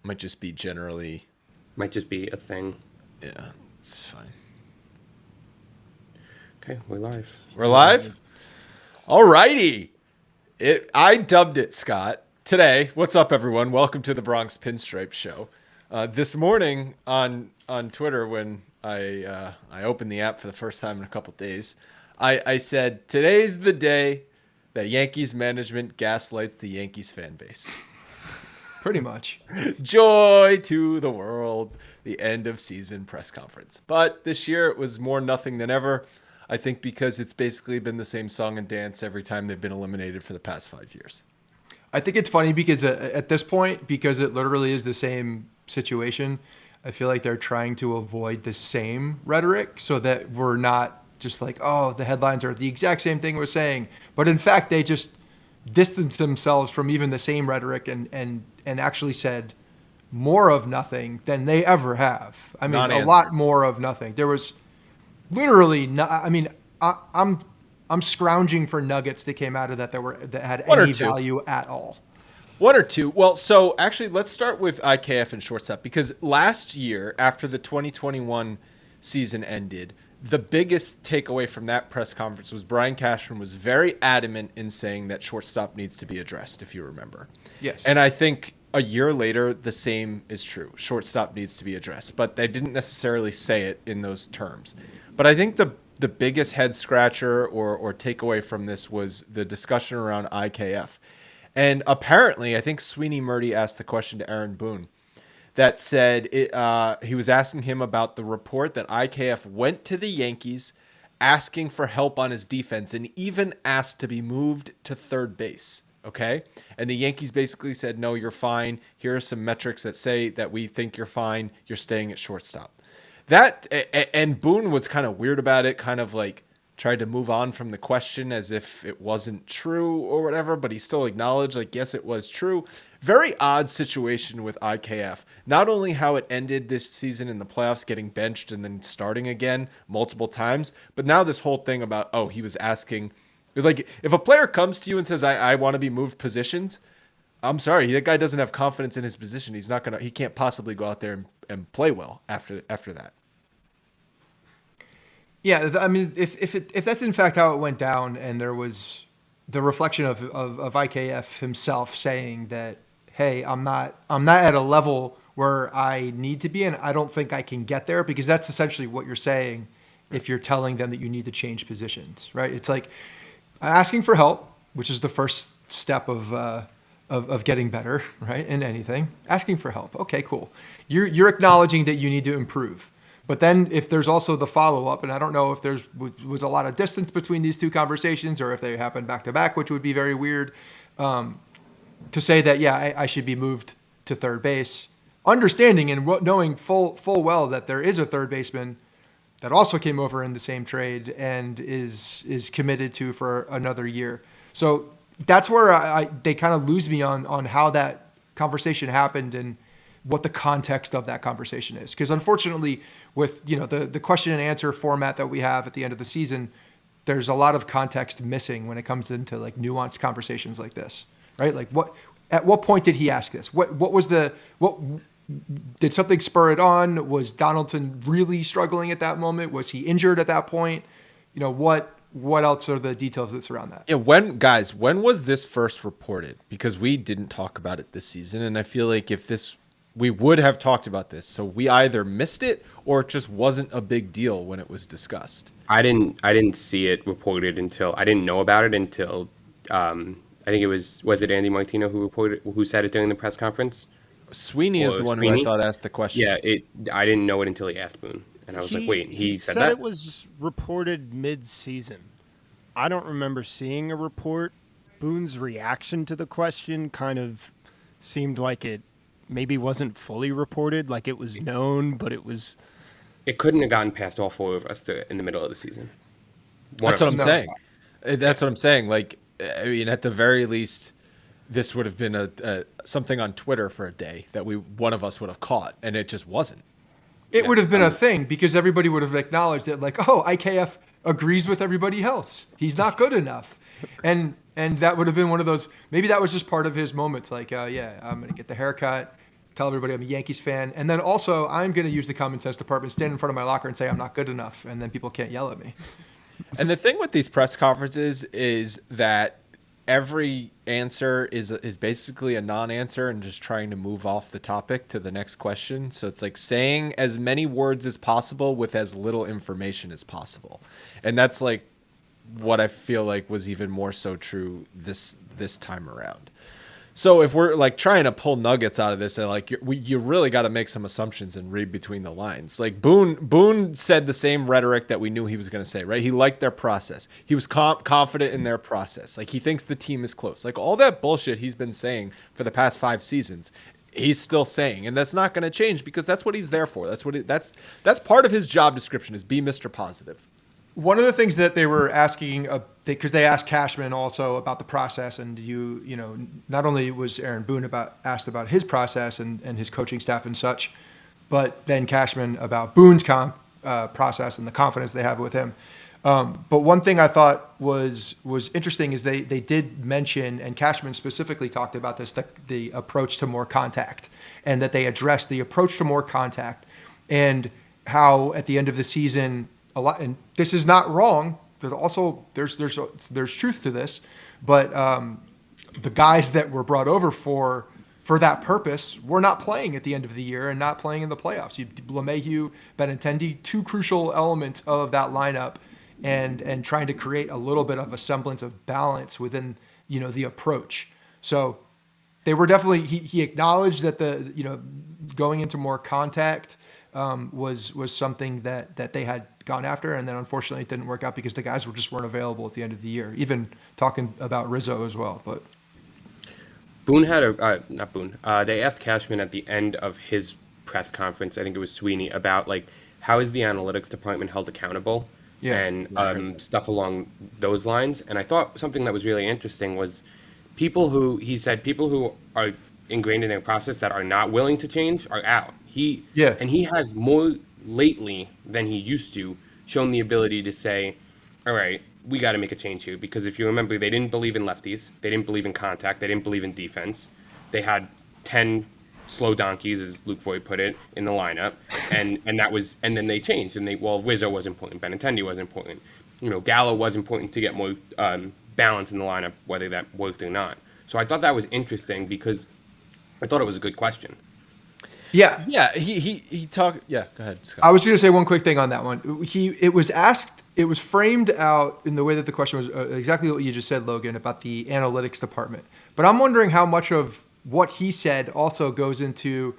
Might just be generally. Might just be a thing. Yeah, it's fine. Okay, we're live. We're live? All righty. I dubbed it, Scott. Today, what's up, everyone? Welcome to the Bronx Pinstripes show. This morning on Twitter, when I opened the app for the first time in a couple days, I said, today's the day that Yankees management gaslights the Yankees fan base. Pretty much. Joy to the world, the end of season press conference. But this year it was more nothing than ever. I think because it's basically been the same song and dance every time they've been eliminated for the past 5 years. I think it's funny because at this point, because it literally is the same situation, I feel like they're trying to avoid the same rhetoric so that we're not just like, oh, the headlines are the exact same thing we're saying. But in fact, they just distance themselves from even the same rhetoric and actually said more of nothing than they ever have. I mean, a lot more of nothing. There was literally I'm scrounging for nuggets that came out of that had any value at all. One or two. Well, so actually, let's start with IKF and shortstop, because last year, after the 2021 season ended, the biggest takeaway from that press conference was Brian Cashman was very adamant in saying that shortstop needs to be addressed, if you remember. Yes. And I think a year later, the same is true. Shortstop needs to be addressed, but they didn't necessarily say it in those terms. But I think the biggest head scratcher or takeaway from this was the discussion around IKF. And apparently, I think Sweeney Murdy asked the question to Aaron Boone that said he was asking him about the report that IKF went to the Yankees asking for help on his defense and even asked to be moved to third base. Okay. And the Yankees basically said, no, you're fine. Here are some metrics that say that we think you're fine. You're staying at shortstop. And Boone was kind of weird about it, kind of like tried to move on from the question as if it wasn't true or whatever, but he still acknowledged, like, yes, it was true. Very odd situation with IKF. Not only how it ended this season in the playoffs, getting benched and then starting again multiple times, but now this whole thing about, oh, he was asking, like, if a player comes to you and says, I want to be moved positions, I'm sorry, that guy doesn't have confidence in his position. He can't possibly go out there and play well after that. Yeah, I mean, if that's in fact how it went down, and there was the reflection of IKF himself saying that, hey, I'm not at a level where I need to be, and I don't think I can get there, because that's essentially what you're saying if you're telling them that you need to change positions, right? It's like asking for help, which is the first step of getting better, right? In anything, asking for help. Okay, cool. You're acknowledging that you need to improve. But then if there's also the follow-up, and I don't know if there was a lot of distance between these two conversations or if they happened back-to-back, which would be very weird, to say that, yeah, I should be moved to third base, understanding and knowing full well that there is a third baseman that also came over in the same trade and is committed to for another year. So that's where they kind of lose me on how that conversation happened and what the context of that conversation is. Because unfortunately, with the question and answer format that we have at the end of the season, there's a lot of context missing when it comes into like nuanced conversations like this, right? Like at what point did he ask this? What did something spur it on? Was Donaldson really struggling at that moment? Was he injured at that point? What else are the details that surround that? Yeah, when was this first reported? Because we didn't talk about it this season, and I feel like we would have talked about this. So we either missed it or it just wasn't a big deal when it was discussed. I didn't see it reported until I didn't know about it until I think it was it Andy Martino who said it during the press conference? Sweeney is the one who I thought asked the question. Yeah, I didn't know it until he asked Boone. And I was like, wait, he said that? It was reported mid-season. I don't remember seeing a report. Boone's reaction to the question kind of seemed like it maybe wasn't fully reported, like it was known, but it was... It couldn't have gotten past all four of us in the middle of the season. That's what I'm saying. That's what I'm saying. Like, I mean, at the very least, this would have been something on Twitter for a day that one of us would have caught, and it just wasn't. It would have been a thing because everybody would have acknowledged that, like, oh, IKF agrees with everybody else. He's not good enough. And that would have been one of those, maybe that was just part of his moments. Like, yeah, I'm going to get the haircut, tell everybody I'm a Yankees fan. And then also, I'm going to use the common sense department, stand in front of my locker and say I'm not good enough. And then people can't yell at me. And the thing with these press conferences is that every answer is basically a non-answer and just trying to move off the topic to the next question. So it's like saying as many words as possible with as little information as possible. And that's like what I feel like was even more so true this time around. So if we're like trying to pull nuggets out of this, like you really got to make some assumptions and read between the lines. Like Boone said the same rhetoric that we knew he was going to say, right? He liked their process. He was confident in their process. Like he thinks the team is close. Like all that bullshit he's been saying for the past 5 seasons, he's still saying, and that's not going to change because that's what he's there for. That's part of his job description is be Mr. Positive. One of the things that they were asking, because they asked Cashman also about the process, and you know, not only was Aaron Boone asked about his process and his coaching staff and such, but then Cashman about Boone's process and the confidence they have with him. But one thing I thought was interesting is they did mention, and Cashman specifically talked about this, the approach to more contact, and that they addressed the approach to more contact, and how at the end of the season, a lot, and this is not wrong. There's also there's truth to this, but the guys that were brought over for that purpose were not playing at the end of the year and not playing in the playoffs. LeMahieu, Benintendi, 2 crucial elements of that lineup, and trying to create a little bit of a semblance of balance within the approach. So they were definitely he acknowledged that going into more contact was something that they had gone after, and then unfortunately it didn't work out because the guys weren't available at the end of the year. Even talking about Rizzo as well. But Boone had not Boone. They asked Cashman at the end of his press conference, I think it was Sweeney, about like how is the analytics department held accountable, and stuff along those lines. And I thought something that was really interesting was people who are ingrained in their process that are not willing to change are out. And he has more lately than he used to shown the ability to say, all right, we got to make a change here. Because if you remember, they didn't believe in lefties. They didn't believe in contact. They didn't believe in defense. They had 10 slow donkeys, as Luke Voigt put it, in the lineup. And then they changed. And Rizzo was important. Benintendi was important. Gallo was important to get more balance in the lineup, whether that worked or not. So I thought that was interesting because I thought it was a good question. Yeah. He talked. Yeah, go ahead, Scott. I was going to say one quick thing on that one. It was framed out in the way that the question was exactly what you just said, Logan, about the analytics department. But I'm wondering how much of what he said also goes into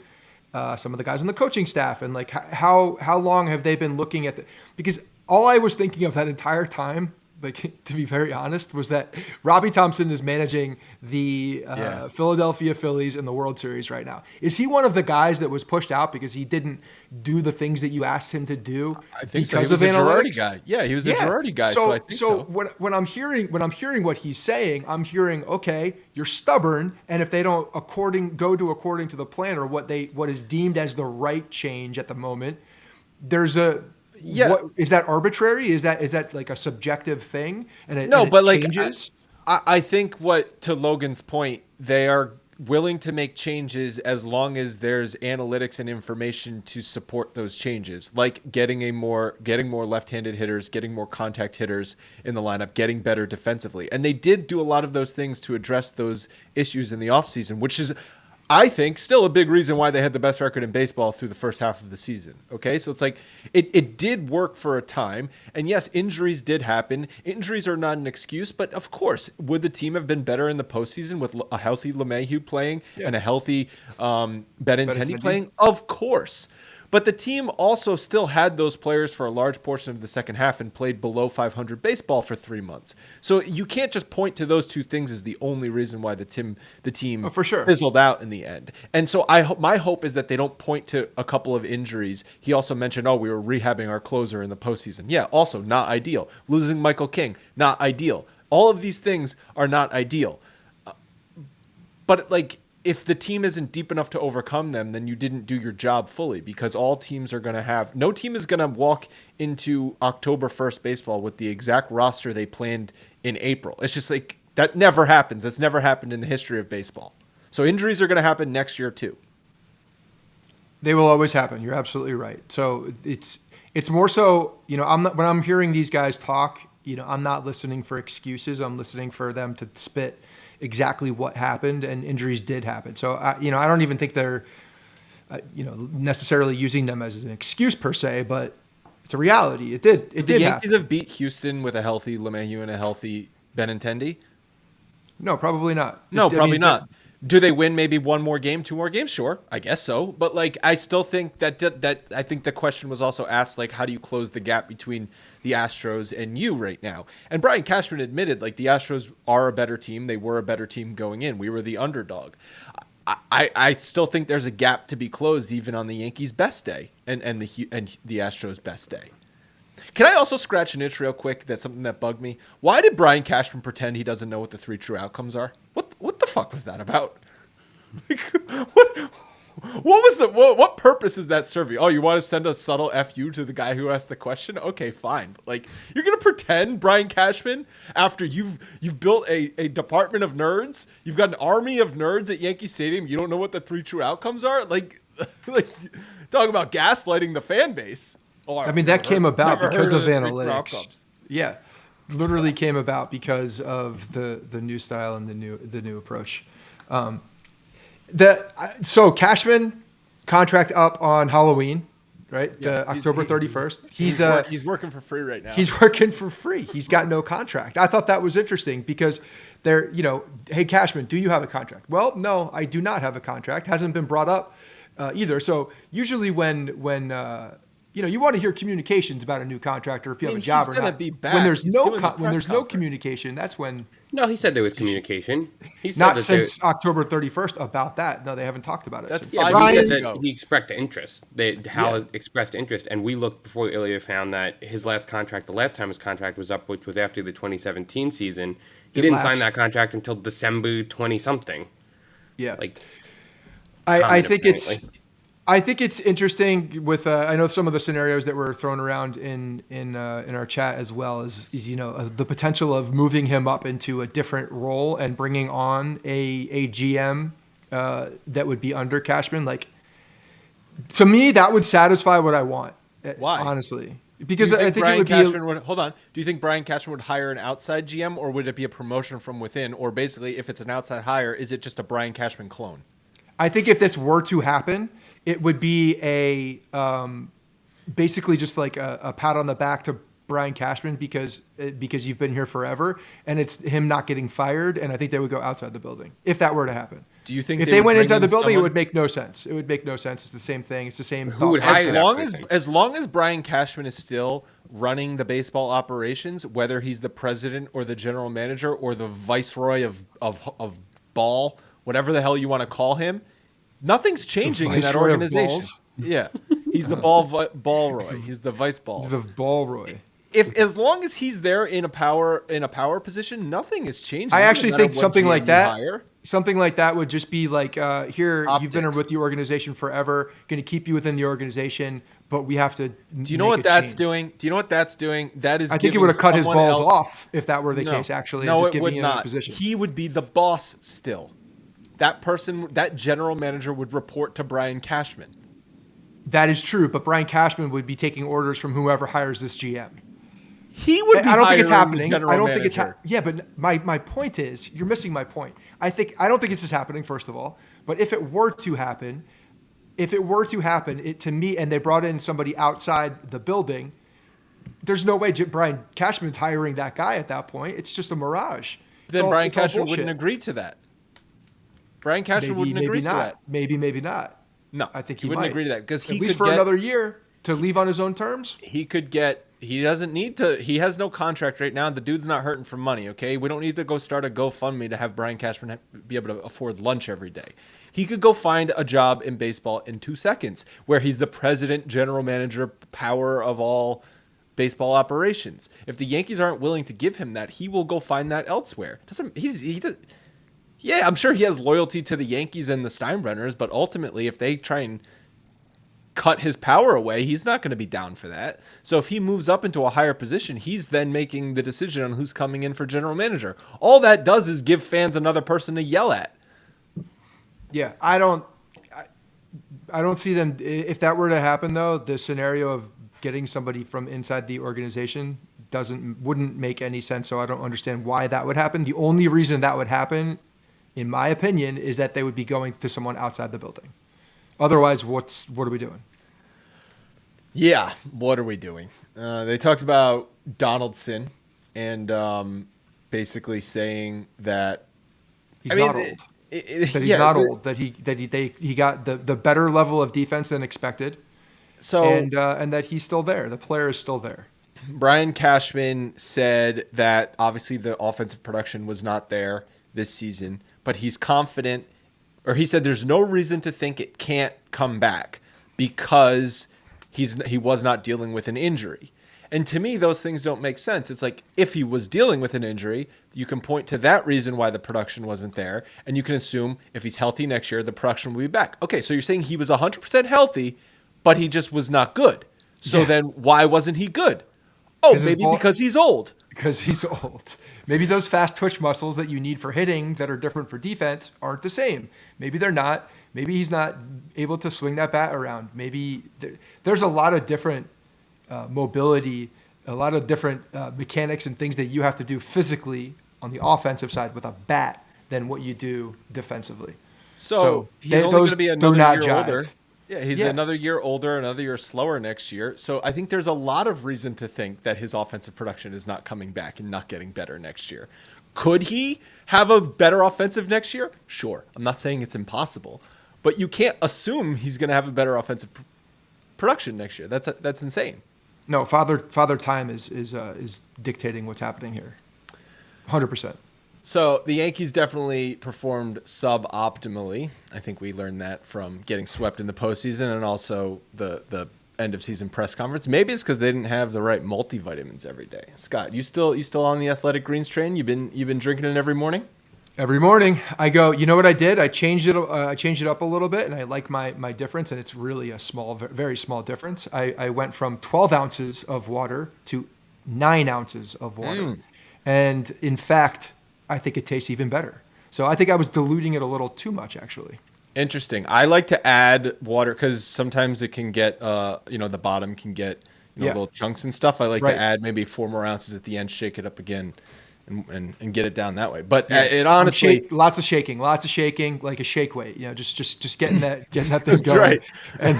some of the guys on the coaching staff, and like how long have they been looking at because all I was thinking of that entire time, like, to be very honest, was that Robbie Thompson is managing the Philadelphia Phillies in the World Series right now. Is he one of the guys that was pushed out because he didn't do the things that you asked him to do? I think because so. He was of a analytics? Girardi guy. Yeah, he was a Girardi guy. So I think so. When I'm hearing what he's saying, I'm hearing, okay, you're stubborn, and if they don't go according to the plan or what is deemed as the right change at the moment, there's a. Yeah, is that arbitrary? Is that like a subjective thing? Changes? I think to Logan's point, they are willing to make changes as long as there's analytics and information to support those changes, like getting more left-handed hitters, getting more contact hitters in the lineup, getting better defensively. And they did do a lot of those things to address those issues in the offseason, which is, I think, still a big reason why they had the best record in baseball through the first half of the season. Okay, so it's like it did work for a time. And yes, injuries did happen. Injuries are not an excuse, but of course, would the team have been better in the postseason with a healthy LeMahieu playing and a healthy Benintendi playing? Of course. But the team also still had those players for a large portion of the second half and played below 500 baseball for 3 months. So you can't just point to those two things as the only reason why the team for sure fizzled out in the end. And so my hope is that they don't point to a couple of injuries. He also mentioned, we were rehabbing our closer in the postseason. Yeah, also not ideal. Losing Michael King, not ideal. All of these things are not ideal. But if the team isn't deep enough to overcome them, then you didn't do your job fully, because all teams are going to have – no team is going to walk into October 1st baseball with the exact roster they planned in April. It's just like that never happens. That's never happened in the history of baseball. So injuries are going to happen next year too. They will always happen. You're absolutely right. So it's more so, when I'm hearing these guys talk, I'm not listening for excuses. I'm listening for them to spit exactly what happened, and injuries did happen. So I don't even think they're necessarily using them as an excuse per se, but it's a reality. It did The Yankees happen. have beat Houston with a healthy LeMahieu and a healthy Benintendi. No, probably not. No, probably not. Do they win maybe one more game, two more games? Sure, I guess so. But I still think that I think the question was also asked, how do you close the gap between the Astros and you right now? And Brian Cashman admitted, the Astros are a better team. They were a better team going in. We were the underdog. I still think there's a gap to be closed even on the Yankees' best day and the Astros' best day. Can I also scratch an itch real quick? That's something that bugged me. Why did Brian Cashman pretend he doesn't know what the 3 true outcomes are? What the fuck was that about? What purpose is that serving? Oh, you want to send a subtle FU to the guy who asked the question? Okay, fine. But you're gonna pretend, Brian Cashman, after you've built a department of nerds, you've got an army of nerds at Yankee Stadium, you don't know what the 3 true outcomes are? Talk about gaslighting the fan base. That came about because of analytics. Yeah, literally came about because of the new style and the new approach. So Cashman contract up on Halloween, right? Yeah, October 31st. He's working for free right now. He's working for free. He's got no contract. I thought that was interesting because they're, hey Cashman, do you have a contract? Well, no, I do not have a contract. Hasn't been brought up either. So usually when you want to hear communications about a new contract or if you have a job or not. Be back. When there's no communication, that's when. No, he said there was communication. He said not since October 31st about that. No, they haven't talked about it. That's since. 5 years he ago. He expressed interest. Hal expressed interest, and we looked before earlier found that his last contract, the last time his contract was up, which was after the 2017 season, he didn't sign that contract until December 20 something. Yeah, I think it's interesting with I know some of the scenarios that were thrown around in our chat as well is the potential of moving him up into a different role and bringing on a GM that would be under Cashman. To me, that would satisfy what I want. Why? Honestly, because I think it would be. Hold on. Do you think Brian Cashman would hire an outside GM, or would it be a promotion from within? Or basically, if it's an outside hire, is it just a Brian Cashman clone? I think if this were to happen, it would be basically just a pat on the back to Brian Cashman because you've been here forever, and it's him not getting fired. And I think they would go outside the building if that were to happen. Do you think if they went inside the building, it would make no sense. It would make no sense. It's the same thing. It's the same. Who would hire as long as Brian Cashman is still running the baseball operations, whether he's the president or the general manager or the viceroy of ball, whatever the hell you want to call him, nothing's changing in that organization. Yeah, he's the ball roy. He's the vice balls. He's the ball roy. If as long as he's there in a power position, nothing is changing. I actually think something like that would just be here. Optics. You've been with the organization forever. Going to keep you within the organization, but we have to. Do you know what that's doing? Do you know what that's doing? That is. I think it would have cut his balls off if that were the case. Actually, no, and just it would him not. In a position. He would be the boss still. That person, that general manager, would report to Brian Cashman. That is true, but Brian Cashman would be taking orders from whoever hires this GM. He would be. I don't think it's happening. I don't think it's yeah, but my point is, you're missing my point. I don't think this is happening. First of all, but if it were to happen, to me, and they brought in somebody outside the building, there's no way Brian Cashman's hiring that guy at that point. It's just a mirage. Then Brian Cashman wouldn't agree to that. Brian Cashman wouldn't agree to that. Maybe not. No, I think he wouldn't agree to that because at least for another year to leave on his own terms. He doesn't need to. He has no contract right now. The dude's not hurting for money. Okay, we don't need to go start a GoFundMe to have Brian Cashman be able to afford lunch every day. He could go find a job in baseball in 2 seconds, where he's the president, general manager, power of all baseball operations. If the Yankees aren't willing to give him that, he will go find that elsewhere. Yeah, I'm sure he has loyalty to the Yankees and the Steinbrenners, but ultimately, if they try and cut his power away, he's not going to be down for that. So if he moves up into a higher position, he's then making the decision on who's coming in for general manager. All that does is give fans another person to yell at. Yeah, I don't see them. If that were to happen, though, the scenario of getting somebody from inside the organization wouldn't make any sense. So I don't understand why that would happen. The only reason that would happen, in my opinion, is that they would be going to someone outside the building. Otherwise, what are we doing? Yeah, what are we doing? They talked about Donaldson and basically saying that he's not old. That he got the better level of defense than expected. So and that he's still there. The player is still there. Brian Cashman said that obviously the offensive production was not there this season, but he's confident, or he said there's no reason to think it can't come back because he was not dealing with an injury. And to me, those things don't make sense. It's like if he was dealing with an injury, you can point to that reason why the production wasn't there, and you can assume if he's healthy next year, the production will be back. Okay, so you're saying he was 100% healthy, but he just was not good. So then why wasn't he good? Oh, maybe because he's old. Because he's old. Maybe those fast twitch muscles that you need for hitting that are different for defense aren't the same. Maybe they're not. Maybe he's not able to swing that bat around. Maybe there's a lot of different mobility, a lot of different mechanics and things that you have to do physically on the offensive side with a bat than what you do defensively. So he's only going to be another year older. Yeah, he's another year older, another year slower next year. So I think there's a lot of reason to think that his offensive production is not coming back and not getting better next year. Could he have a better offensive next year? Sure. I'm not saying it's impossible, but you can't assume he's going to have a better offensive production next year. That's insane. No, father time is dictating what's happening here. 100%. So the Yankees definitely performed suboptimally. I think we learned that from getting swept in the postseason and also the end of season press conference. Maybe it's because they didn't have the right multivitamins every day. Scott, you still on the Athletic Greens train? You've been drinking it every morning? Every morning I go. You know what I did? I changed it up a little bit, and I like my difference. And it's really a small, very small difference. I went from 12 ounces of water to 9 ounces of water, and in fact, I think it tastes even better. So I think I was diluting it a little too much, actually. Interesting. I like to add water because sometimes it can get, the bottom can get little chunks and stuff. I like to add maybe 4 more ounces at the end, shake it up again, and get it down that way. But it honestly, lots of shaking, like a shake weight. Just getting that thing that's going. Right. And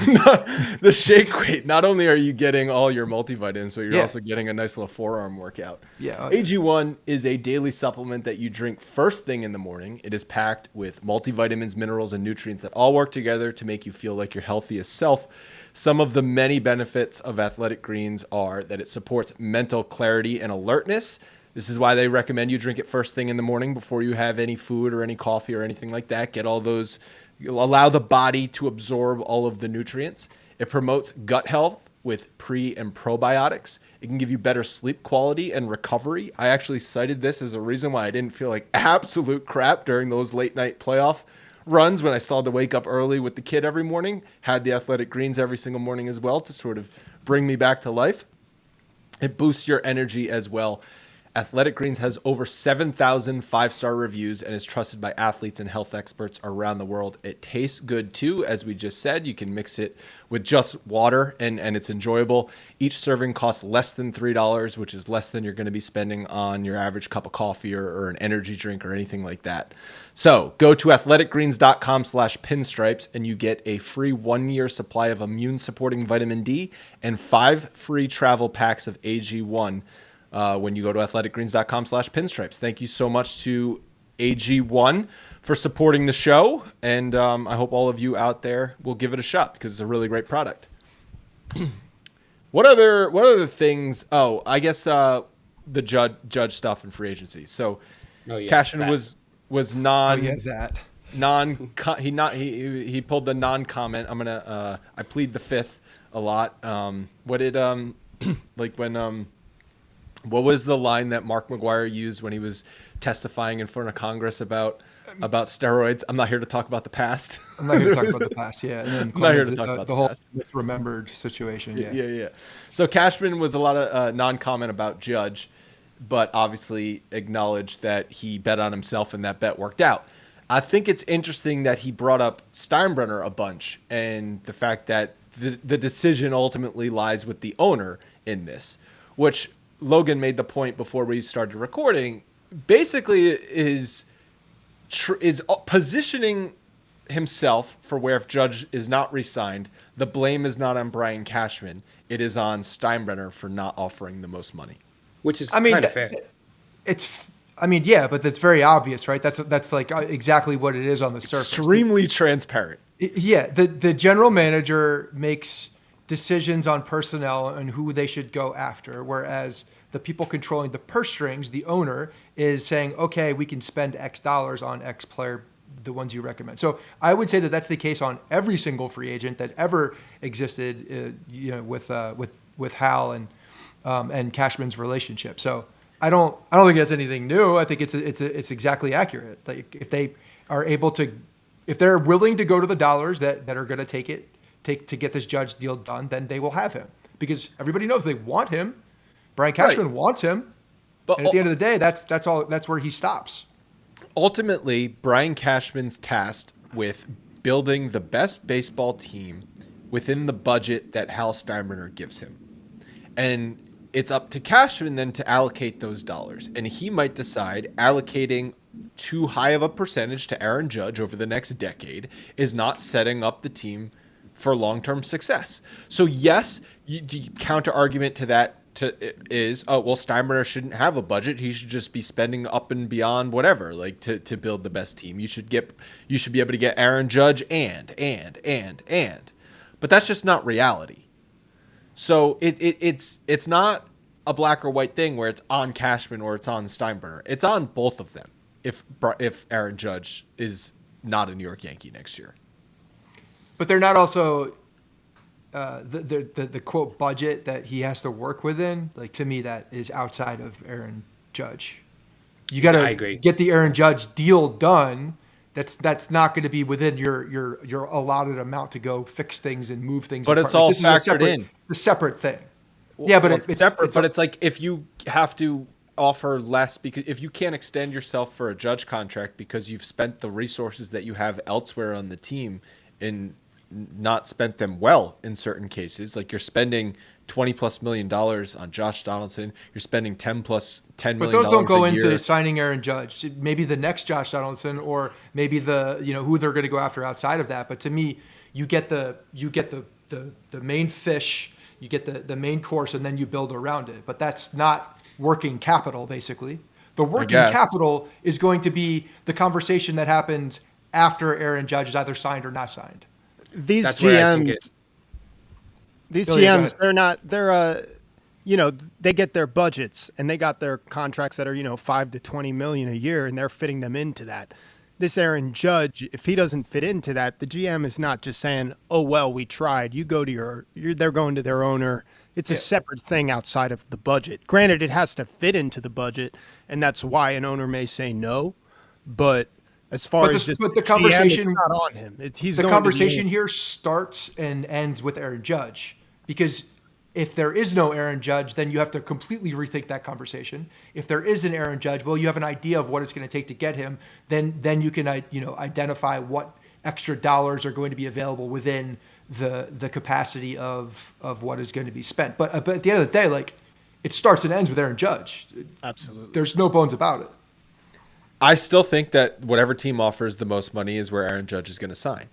the shake weight. Not only are you getting all your multivitamins, but you're also getting a nice little forearm workout. Yeah. AG1 is a daily supplement that you drink first thing in the morning. It is packed with multivitamins, minerals, and nutrients that all work together to make you feel like your healthiest self. Some of the many benefits of Athletic Greens are that it supports mental clarity and alertness. This is why they recommend you drink it first thing in the morning before you have any food or any coffee or anything like that. Get all those, allow the body to absorb all of the nutrients. It promotes gut health with pre and probiotics. It can give you better sleep quality and recovery. I actually cited this as a reason why I didn't feel like absolute crap during those late night playoff runs when I still had to wake up early with the kid every morning. Had the Athletic Greens every single morning as well to sort of bring me back to life. It boosts your energy as well. Athletic Greens has over 7,000 5-star reviews and is trusted by athletes and health experts around the world. It tastes good too, as we just said. You can mix it with just water and it's enjoyable. Each serving costs less than $3, which is less than you're going to be spending on your average cup of coffee or an energy drink or anything like that. So go to athleticgreens.com/pinstripes and you get a free 1-year supply of immune supporting vitamin D and 5 free travel packs of AG1. When you go to athleticgreens.com/pinstripes. Thank you so much to AG1 for supporting the show. And I hope all of you out there will give it a shot because it's a really great product. What other things? Oh, I guess the judge stuff in free agency. So Cashman was he pulled the non-comment. I plead the fifth a lot. What was the line that Mark McGwire used when he was testifying in front of Congress about steroids? I'm not here to talk about the past. I'm not here to talk about the past. Yeah, and then I'm not here to talk about the the whole past. misremembered situation. Yeah. So Cashman was a lot of non-comment about Judge, but obviously acknowledged that he bet on himself and that bet worked out. I think it's interesting that he brought up Steinbrenner a bunch and the fact that the decision ultimately lies with the owner in this, which Logan made the point before we started recording, basically is positioning himself for where if Judge is not re-signed, the blame is not on Brian Cashman. It is on Steinbrenner for not offering the most money. Which is kind of fair. Yeah, but that's very obvious, right? That's like exactly what it is on the surface. Extremely transparent. Yeah, the general manager makes decisions on personnel and who they should go after, whereas the people controlling the purse strings, the owner, is saying, okay, we can spend X dollars on X player, the ones you recommend. So I would say that that's the case on every single free agent that ever existed, with Hal and Cashman's relationship. So I don't think that's anything new. I think it's exactly accurate. Like if they are able to, if they're willing to go to the dollars that are going to take to get this Judge deal done, then they will have him because everybody knows they want him. Brian Cashman wants him, but at the end of the day, that's where he stops. Ultimately, Brian Cashman's tasked with building the best baseball team within the budget that Hal Steinbrenner gives him. And it's up to Cashman then to allocate those dollars. And he might decide allocating too high of a percentage to Aaron Judge over the next decade is not setting up the team for long-term success. So yes, the counter argument to that is, Steinbrenner shouldn't have a budget. He should just be spending up and beyond whatever, like to build the best team. You should be able to get Aaron Judge and. But that's just not reality. So it's not a black or white thing where it's on Cashman or it's on Steinbrenner. It's on both of them if Aaron Judge is not a New York Yankee next year. But they're not also the quote budget that he has to work within. Like to me, that is outside of Aaron Judge. You got to get the Aaron Judge deal done. That's not going to be within your allotted amount to go fix things and move things. But it's all factored in. It's a separate thing. Yeah, but it's separate. But it's like if you have to offer less because if you can't extend yourself for a Judge contract because you've spent the resources that you have elsewhere on the team and not spent them well in certain cases, like you're spending $20+ million on Josh Donaldson, you're spending $10 million. But those don't go into signing Aaron Judge. Maybe the next Josh Donaldson, or maybe who they're going to go after outside of that. But to me, you get the main fish, you get the main course, and then you build around it. But that's not working capital, basically. The working capital is going to be the conversation that happens after Aaron Judge is either signed or not signed. These GMs, they get their budgets and they got their contracts that are, $5 to $20 million a year, and they're fitting them into that. This Aaron Judge, if he doesn't fit into that, the GM is not just saying, "Oh well, we tried." You go to they're going to their owner. It's a separate thing outside of the budget. Granted, it has to fit into the budget, and that's why an owner may say no, but. As far as the conversation, GM, it's not on him. The conversation here starts and ends with Aaron Judge, because if there is no Aaron Judge, then you have to completely rethink that conversation. If there is an Aaron Judge, well, you have an idea of what it's going to take to get him. Then you can identify what extra dollars are going to be available within the capacity of what is going to be spent. But at the end of the day, like it starts and ends with Aaron Judge. Absolutely, there's no bones about it. I still think that whatever team offers the most money is where Aaron Judge is going to sign.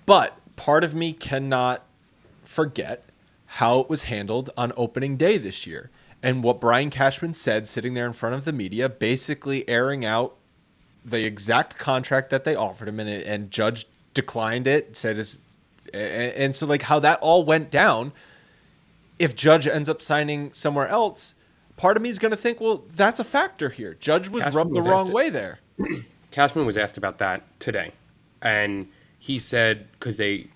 But part of me cannot forget how it was handled on opening day this year. And what Brian Cashman said sitting there in front of the media, basically airing out the exact contract that they offered him, and Judge declined it, and so like how that all went down, if Judge ends up signing somewhere else, part of me is going to think, well, that's a factor here. Judge was rubbed the wrong way there. Cashman was asked about that today. And he said, because they,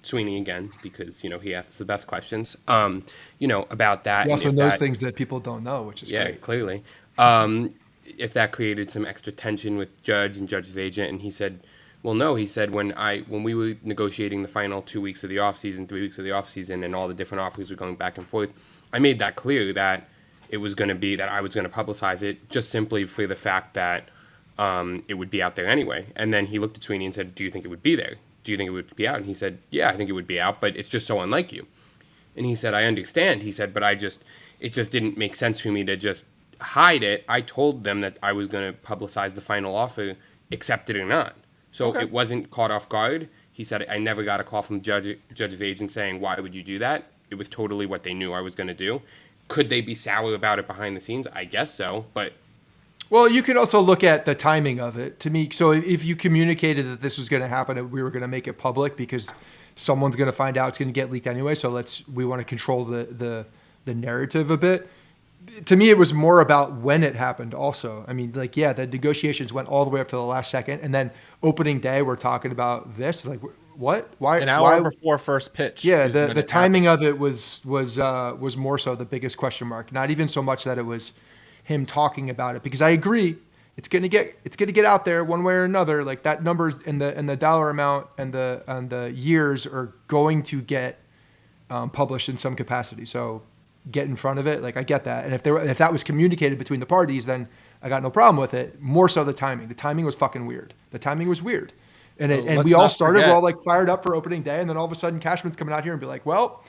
Sweeney again, because, he asks the best questions, about that. He also knows things that people don't know, which is great. Yeah, clearly. If that created some extra tension with Judge and Judge's agent. And he said, well, no, he said, when we were negotiating the final 2 weeks of the offseason, 3 weeks of the offseason, and all the different offers were going back and forth, I made that clear that it was going to be that I was going to publicize it just simply for the fact that it would be out there anyway. And then he looked at Sweeney and said, do you think it would be there? Do you think it would be out? And he said, yeah, I think it would be out, but it's just so unlike you. And he said, I understand. He said, but it just didn't make sense for me to just hide it. I told them that I was going to publicize the final offer, accept it or not. So It wasn't caught off guard. He said, I never got a call from the judge's agent saying, why would you do that? It was totally what they knew I was going to do. Could they be sour about it behind the scenes? I guess so, but... Well, you could also look at the timing of it. To me, so if you communicated that this was going to happen and we were going to make it public because someone's going to find out it's going to get leaked anyway, so we want to control the narrative a bit. To me, it was more about when it happened also. I mean, like, yeah, the negotiations went all the way up to the last second, and then opening day, we're talking about this. Like, what? Why? An hour before first pitch. Yeah, the timing of it was more so the biggest question mark. Not even so much that it was him talking about it, because I agree, it's gonna get out there one way or another. Like that number and the dollar amount and the years are going to get published in some capacity. So get in front of it. Like I get that, and if that was communicated between the parties, then I got no problem with it. More so the timing. The timing was fucking weird. The timing was weird, and we all started. We're all like fired up for opening day, and then all of a sudden Cashman's coming out here and be like, "Well,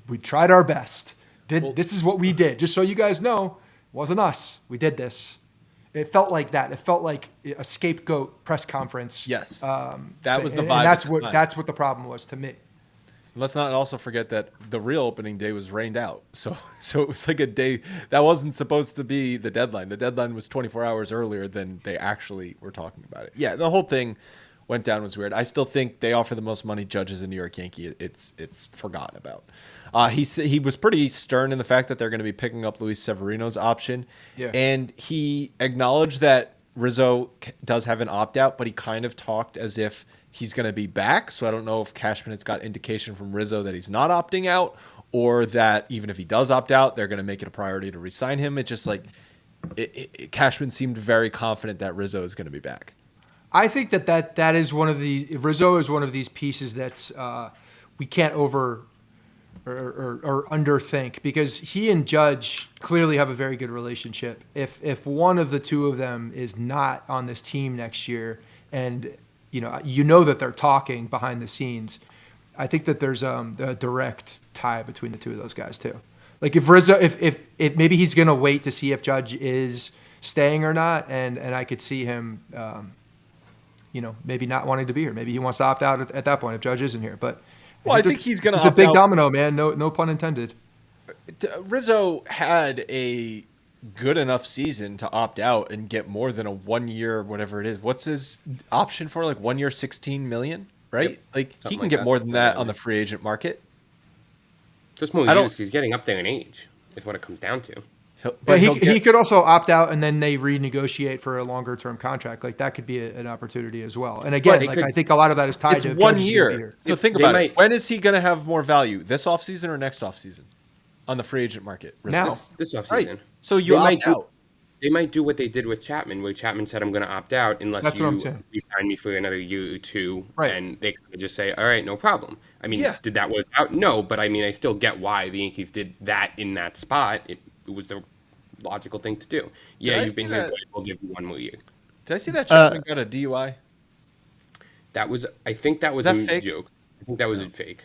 we tried our best. This is what we did. Just so you guys know, it wasn't us. We did this." It felt like that. It felt like a scapegoat press conference. Yes, that was the vibe. And that's what the problem was to me. Let's not also forget that the real opening day was rained out. So it was like a day that wasn't supposed to be the deadline. The deadline was 24 hours earlier than they actually were talking about it. Yeah, the whole thing went down was weird. I still think they offer the most money judges in New York Yankee. It's forgotten about. He was pretty stern in the fact that they're going to be picking up Luis Severino's option. Yeah. And he acknowledged that Rizzo does have an opt-out, but he kind of talked as if he's going to be back. So I don't know if Cashman has got indication from Rizzo that he's not opting out, or that even if he does opt out, they're going to make it a priority to re-sign him. It's just like Cashman seemed very confident that Rizzo is going to be back. I think that is Rizzo is one of these pieces that's we can't over or underthink, because he and Judge clearly have a very good relationship. If one of the two of them is not on this team next year, and you know that they're talking behind the scenes, I think that there's a direct tie between the two of those guys too. Like if Rizzo, if maybe he's gonna wait to see if Judge is staying or not, and I could see him, maybe not wanting to be here. Maybe he wants to opt out at that point if Judge isn't here. But I think he's gonna. It's a big domino, man. No pun intended. Rizzo had a good enough season to opt out and get more than a 1 year, whatever it is. What's his option for? Like 1 year, $16 million, right? Yep. Like Something he can like get that. more than that on the free agent market. Just more years. He's getting up there in age, is what it comes down to. He could also opt out and then they renegotiate for a longer term contract. Like that could be an opportunity as well. And again, I think a lot of that is tied to 1 year. So think about it. When is he going to have more value? This offseason or next offseason on the free agent market? Now. This offseason. Right. So you opt out. They might do what they did with Chapman, where Chapman said, I'm going to opt out unless you re-sign me for another year or two. Right. And they could just say, all right, no problem. I mean, Did that work out? No, but I mean, I still get why the Yankees did that in that spot. It was the logical thing to do. Yeah, you've been here, but we'll give you 1 more year. Did I see that Chapman got a DUI? I think that was a joke. I think that was a fake.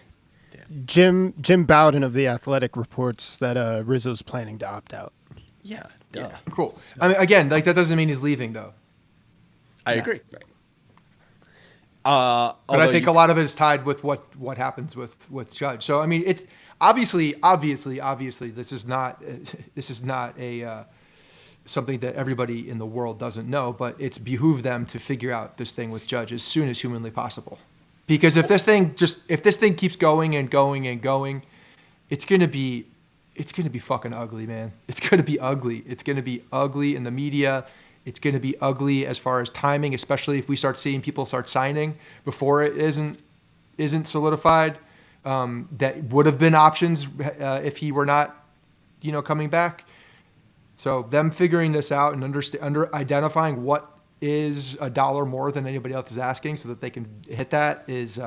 Jim Bowden of The Athletic reports that Rizzo's planning to opt out. Yeah. Duh. Yeah. Cool. I mean, again, like that doesn't mean he's leaving though. I agree. Right. But I think a lot of it is tied with what happens with Judge. So I mean, it's obviously this is not a something that everybody in the world doesn't know, but it's behooved them to figure out this thing with Judge as soon as humanly possible. Because if this thing keeps going and going and going, it's gonna be fucking ugly, man. It's gonna be ugly. It's gonna be ugly in the media. It's going to be ugly as far as timing, especially if we start seeing people start signing before it isn't solidified. That would have been options if he were not, coming back. So them figuring this out and identifying what is $1 more than anybody else is asking, so that they can hit that is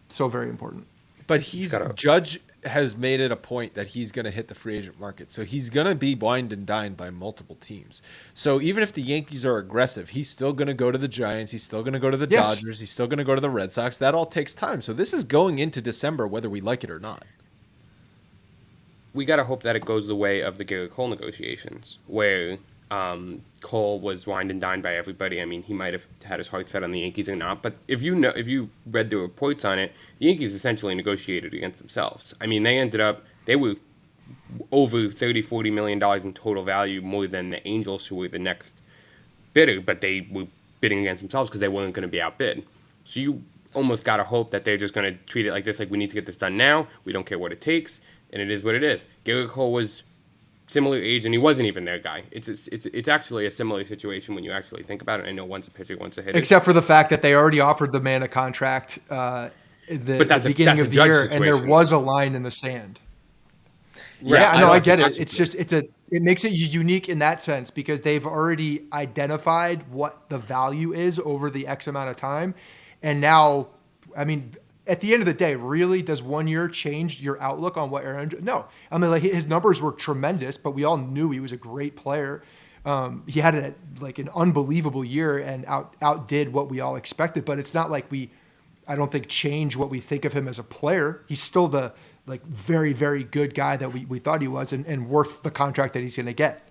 so very important. But gotta. Judge has made it a point that he's going to hit the free agent market. So he's going to be wined and dined by multiple teams. So even if the Yankees are aggressive, he's still going to go to the Giants. He's still going to go to the Dodgers. He's still going to go to the Red Sox. That all takes time. So this is going into December, whether we like it or not. We got to hope that it goes the way of the Garrett Cole negotiations, where Cole was wined and dined by everybody. I mean, he might have had his heart set on the Yankees or not, but if you read the reports on it, the Yankees essentially negotiated against themselves. I mean, they were over $30-40 million in total value, more than the Angels, who were the next bidder, but they were bidding against themselves because they weren't going to be outbid. So you almost got to hope that they're just going to treat it like this, like we need to get this done now. We don't care what it takes, and it is what it is. Garrett Cole was similar age, and he wasn't even their guy. It's actually a similar situation when you actually think about it. I know one's a pitcher, one's a hitter. Except for the fact that they already offered the man a contract the beginning of the year, situation. And there was a line in the sand. Right. Yeah, I get it. It makes it unique in that sense because they've already identified what the value is over the X amount of time. And now, I mean, at the end of the day, really, does 1 year change your outlook on what Aaron? No. I mean, like his numbers were tremendous, but we all knew he was a great player. He had an unbelievable year and outdid what we all expected. But it's not like I don't think change what we think of him as a player. He's still the very, very good guy that we thought he was and worth the contract that he's going to get.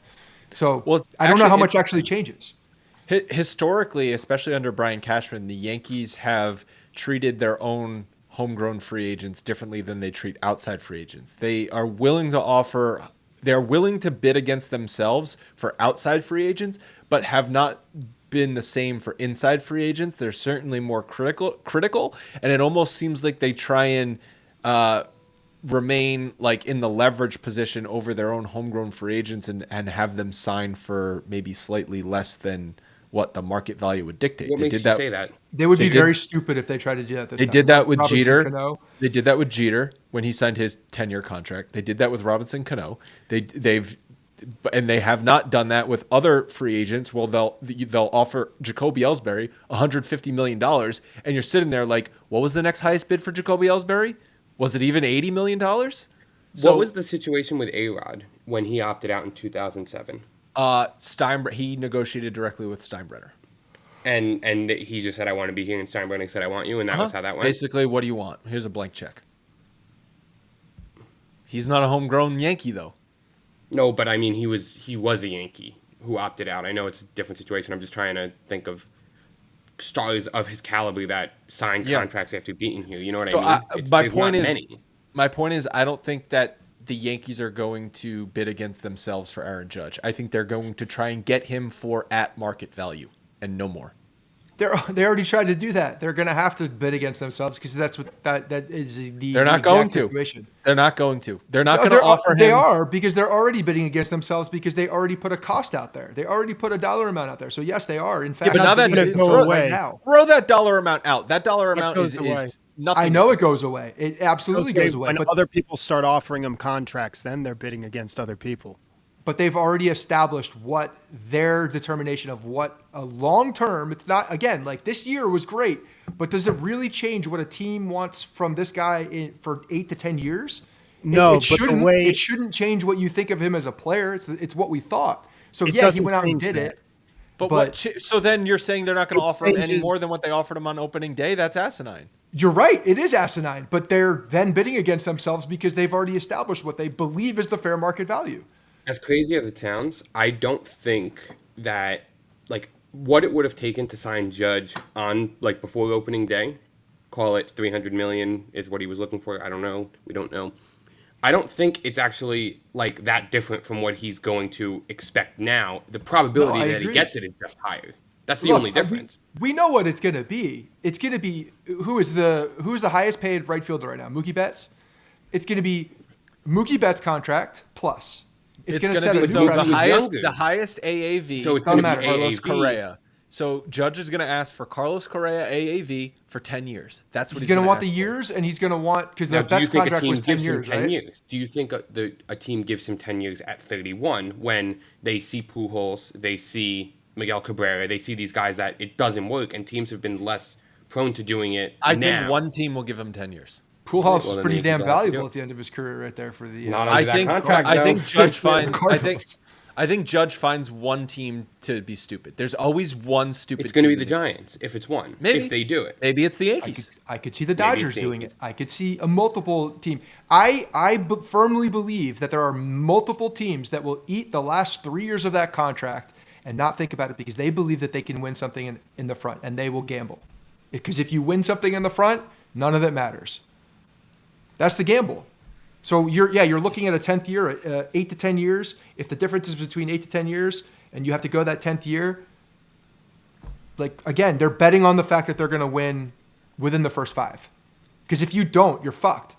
So I don't know how much actually changes. Historically, especially under Brian Cashman, the Yankees have treated their own homegrown free agents differently than they treat outside free agents. They're willing to bid against themselves for outside free agents, but have not been the same for inside free agents. They're certainly more critical, and it almost seems like they try and remain like in the leverage position over their own homegrown free agents and have them sign for maybe slightly less than what the market value would dictate. What makes you say that? They would be very stupid if they tried to do that this time. They did that with Jeter. They did that with Jeter when he signed his 10-year contract. They did that with Robinson Cano. They have not done that with other free agents. Well, they'll offer Jacoby Ellsbury $150 million, and you're sitting there like, what was the next highest bid for Jacoby Ellsbury? Was it even $80 million? What was the situation with A-Rod when he opted out in 2007? He negotiated directly with Steinbrenner. And he just said, I want to be here, and Steinbrenner said, I want you, and that was how that went? Basically, what do you want? Here's a blank check. He's not a homegrown Yankee, though. No, but I mean, he was a Yankee who opted out. I know it's a different situation. I'm just trying to think of stars of his caliber that signed contracts after being here. You know what I mean? My point is, I don't think that the Yankees are going to bid against themselves for Aaron Judge. I think they're going to try and get him for at market value and no more. They already tried to do that. They're going to have to bid against themselves because that's what that is the. They're not going to. Situation. They're not going to. They're not going to offer him. They are because they're already bidding against themselves because they already put a cost out there. They already put a dollar amount out there. So yes, they are. In fact, but now that throw that dollar amount out. That dollar amount is nothing. I know it goes away. It absolutely goes away. When other people start offering them contracts, then they're bidding against other people. But they've already established what their determination of what a long term. It's not, again, like this year was great, but does it really change what a team wants from this guy for 8 to 10 years? No, it shouldn't change what you think of him as a player. It's what we thought. So yeah, he went out and did it. But so then you're saying they're not going to offer him any more than what they offered him on opening day? That's asinine. You're right. It is asinine, but they're then bidding against themselves because they've already established what they believe is the fair market value. As crazy as it sounds, I don't think that what it would have taken to sign Judge on before opening day, call it $300 million is what he was looking for. I don't know. We don't know. I don't think it's actually that different from what he's going to expect now. The probability that he gets it is just higher. That's the only difference. We know what it's going to be. It's going to be who's the highest paid right fielder right now? Mookie Betts. It's going to be Mookie Betts contract plus. It's going to set a new the highest AAV. So it's going to be Carlos Correa. So Judge is going to ask for Carlos Correa AAV for 10 years. That's what he's going to want the years, and he's going to want because the Betts contract was 10 years, right? Do you think a team gives him 10 years at 31 when they see Pujols, they see Miguel Cabrera, they see these guys that it doesn't work, and teams have been less prone to doing it? I think one team will give him 10 years. Pujols Well, was then pretty the damn Yankees will have to do valuable it. at the end of his career right there for the. Not I under that think contract, I though. think Judge finds Cardinals. I think Judge finds one team to be stupid. There's always one stupid. It's going to be team the that is. Giants if it's one. Maybe. If they do it. Maybe it's the Yankees. I could see the Maybe it's Dodgers the doing it. Yankees. I could see a multiple team. I firmly believe that there are multiple teams that will eat the last 3 years of that contract and not think about it because they believe that they can win something in the front, and they will gamble. Because if you win something in the front, none of it matters. That's the gamble. So you're looking at a 10th year, 8 to 10 years. If the difference is between 8 to 10 years and you have to go that 10th year, like, again, they're betting on the fact that they're going to win within the first 5. Because if you don't, you're fucked.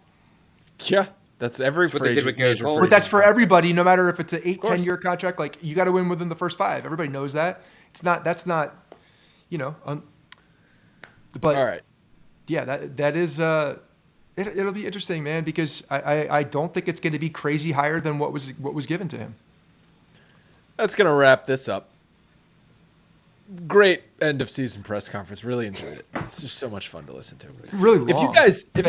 Yeah, that's every what they did with major Garrett free But that's for agent. everybody, no matter if it's an 8, course. 10-year contract. Like, you got to win within the first 5. Everybody knows that. That's not, but All right. yeah, that is, it'll be interesting, man, because I don't think it's going to be crazy higher than what was given to him. That's gonna wrap this up. Great end of season press conference. Really enjoyed it. It's just so much fun to listen to. Really long. If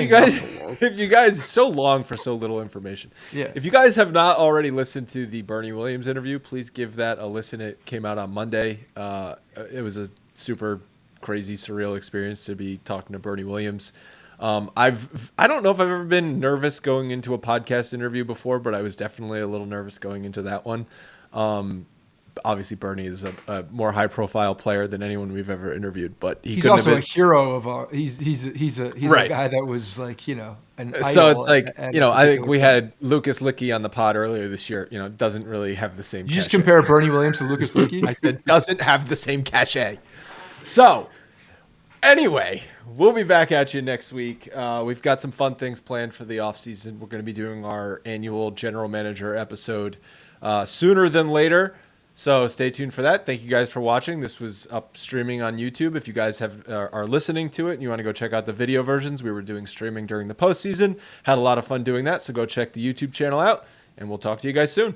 you guys, so long for so little information. Yeah. If you guys have not already listened to the Bernie Williams interview, please give that a listen. It came out on Monday. It was a super crazy, surreal experience to be talking to Bernie Williams. I don't know if I've ever been nervous going into a podcast interview before, but I was definitely a little nervous going into that one. Obviously Bernie is a more high profile player than anyone we've ever interviewed, but he's also a hero of our, he's a Right. guy that was like, an so idol it's like, at I think we particular had Lucas Licky on the pod earlier this year, doesn't really have the same Did you just cachet. compare Bernie Williams to Lucas Licky? I said doesn't have the same cachet. So anyway, we'll be back at you next week. We've got some fun things planned for the offseason. We're going to be doing our annual general manager episode sooner than later. So stay tuned for that. Thank you guys for watching. This was up streaming on YouTube. If you guys are listening to it and you want to go check out the video versions, we were doing streaming during the postseason. Had a lot of fun doing that. So go check the YouTube channel out, and we'll talk to you guys soon.